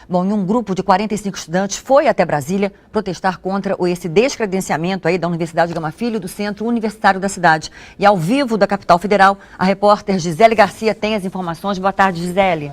Bom, e um grupo de 45 estudantes foi até Brasília protestar contra esse descredenciamento aí da Universidade Gama Filho do Centro Universitário da cidade. E ao vivo da capital federal, a repórter Gisele Garcia tem as informações. Boa tarde, Gisele.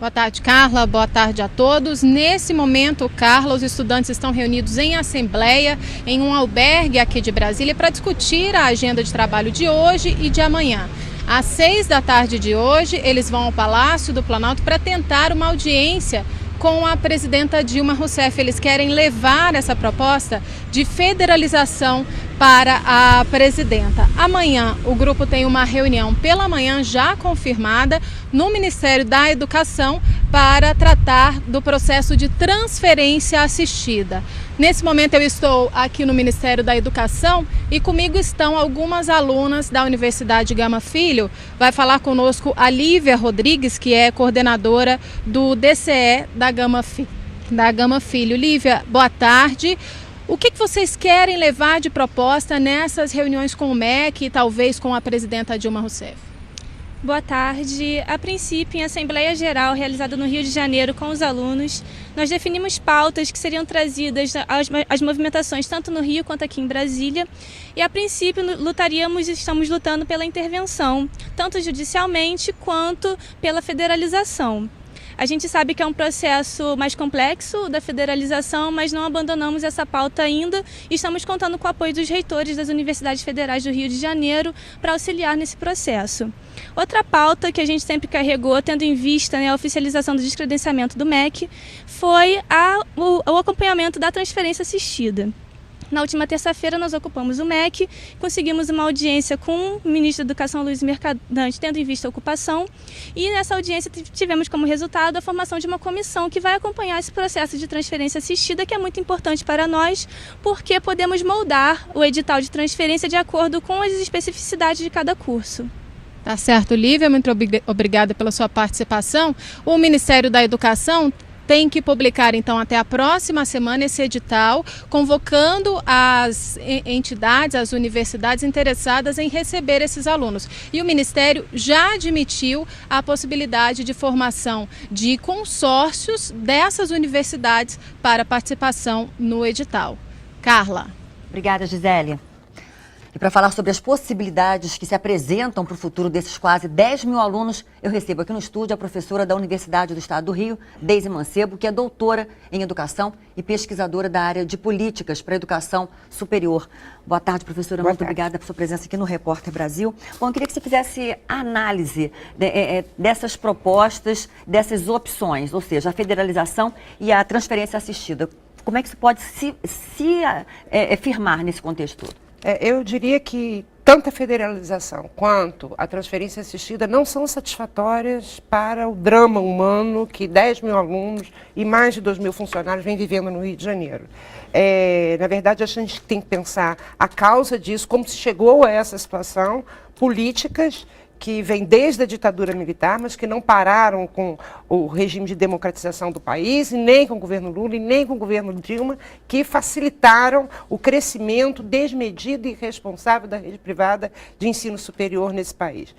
Boa tarde, Carla. Boa tarde a todos. Nesse momento, Carla, os estudantes estão reunidos em assembleia em um albergue aqui de Brasília para discutir a agenda de trabalho de hoje e de amanhã. Às 6 da tarde de hoje, eles vão ao Palácio do Planalto para tentar uma audiência com a presidenta Dilma Rousseff. Eles querem levar essa proposta de federalização para a presidenta. Amanhã, o grupo tem uma reunião pela manhã já confirmada no Ministério da Educação para tratar do processo de transferência assistida. Nesse momento eu estou aqui no Ministério da Educação e comigo estão algumas alunas da Universidade Gama Filho. Vai falar conosco a Lívia Rodrigues, que é coordenadora do DCE da Gama Filho. Lívia, boa tarde. O que vocês querem levar de proposta nessas reuniões com o MEC e talvez com a presidenta Dilma Rousseff? Boa tarde. A princípio, em Assembleia Geral realizada no Rio de Janeiro com os alunos, nós definimos pautas que seriam trazidas às movimentações tanto no Rio quanto aqui em Brasília. E a princípio estamos lutando pela intervenção, tanto judicialmente quanto pela federalização. A gente sabe que é um processo mais complexo da federalização, mas não abandonamos essa pauta ainda e estamos contando com o apoio dos reitores das universidades federais do Rio de Janeiro para auxiliar nesse processo. Outra pauta que a gente sempre carregou, tendo em vista a oficialização do descredenciamento do MEC, foi o acompanhamento da transferência assistida. Na última terça-feira, nós ocupamos o MEC, conseguimos uma audiência com o ministro da Educação, Luiz Mercadante, tendo em vista a ocupação, e nessa audiência tivemos como resultado a formação de uma comissão que vai acompanhar esse processo de transferência assistida, que é muito importante para nós, porque podemos moldar o edital de transferência de acordo com as especificidades de cada curso. Tá certo, Lívia, muito obrigada pela sua participação. O Ministério da Educação tem que publicar, então, até a próxima semana esse edital, convocando as entidades, as universidades interessadas em receber esses alunos. E o Ministério já admitiu a possibilidade de formação de consórcios dessas universidades para participação no edital. Carla. Obrigada, Gisele. E para falar sobre as possibilidades que se apresentam para o futuro desses quase 10 mil alunos, eu recebo aqui no estúdio a professora da Universidade do Estado do Rio, Deise Mancebo, que é doutora em educação e pesquisadora da área de políticas para a educação superior. Boa tarde, professora. Muito obrigada por sua presença aqui no Repórter Brasil. Bom, eu queria que você fizesse a análise dessas propostas, dessas opções, ou seja, a federalização e a transferência assistida. Como é que se pode se firmar nesse contexto todo? Eu diria que tanto a federalização quanto a transferência assistida não são satisfatórias para o drama humano que 10 mil alunos e mais de 2 mil funcionários vêm vivendo no Rio de Janeiro. Na verdade, a gente tem que pensar a causa disso, como se chegou a essa situação, políticas que vêm desde a ditadura militar, mas que não pararam com o regime de democratização do país, e nem com o governo Lula, e nem com o governo Dilma, que facilitaram o crescimento desmedido e irresponsável da rede privada de ensino superior nesse país.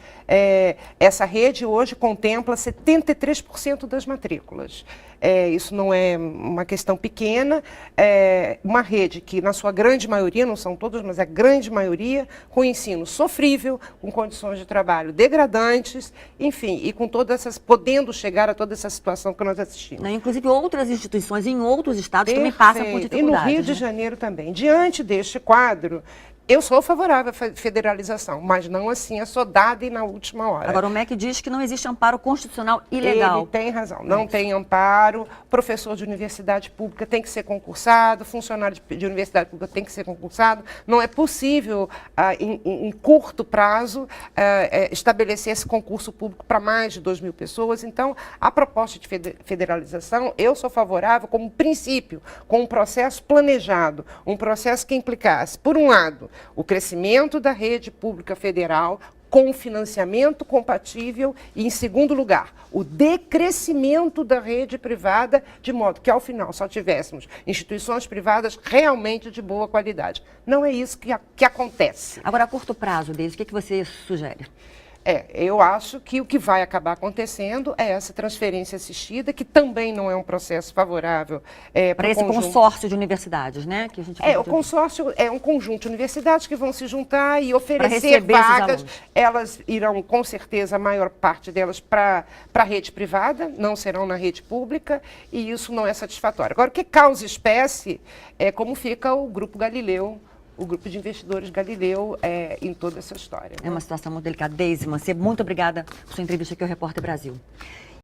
Essa rede hoje contempla 73% das matrículas. Isso não é uma questão pequena, uma rede que, na sua grande maioria, não são todas, mas a grande maioria, com ensino sofrível, com condições de trabalho degradantes, enfim, e com todas essas, podendo chegar a toda essa situação que nós assistimos. Inclusive, outras instituições em outros estados também passam por dificuldades. E no Rio de Janeiro também. Diante deste quadro, eu sou favorável à federalização, mas não assim assodada e na última hora. Agora, o MEC diz que não existe amparo constitucional ilegal. Ele tem razão, não tem amparo. Professor de universidade pública tem que ser concursado, funcionário de universidade pública tem que ser concursado. Não é possível, em curto prazo, estabelecer esse concurso público para mais de 2 mil pessoas. Então, a proposta de federalização, eu sou favorável como princípio, com um processo planejado, um processo que implicasse, por um lado, o crescimento da rede pública federal com financiamento compatível e, em segundo lugar, o decrescimento da rede privada, de modo que, ao final, só tivéssemos instituições privadas realmente de boa qualidade. Não é isso que acontece. Agora, a curto prazo, Deise, o que você sugere? Eu acho que o que vai acabar acontecendo é essa transferência assistida, que também não é um processo favorável para esse consórcio de universidades, né? Que a gente o consórcio é um conjunto de universidades que vão se juntar e oferecer vagas. Elas irão, com certeza, a maior parte delas para a rede privada, não serão na rede pública, e isso não é satisfatório. Agora, o que causa espécie é como fica o Grupo Galileu, o grupo de investidores Galileu em toda essa história. É uma situação muito delicada. Deise Mancebo, muito obrigada por sua entrevista aqui ao Repórter Brasil.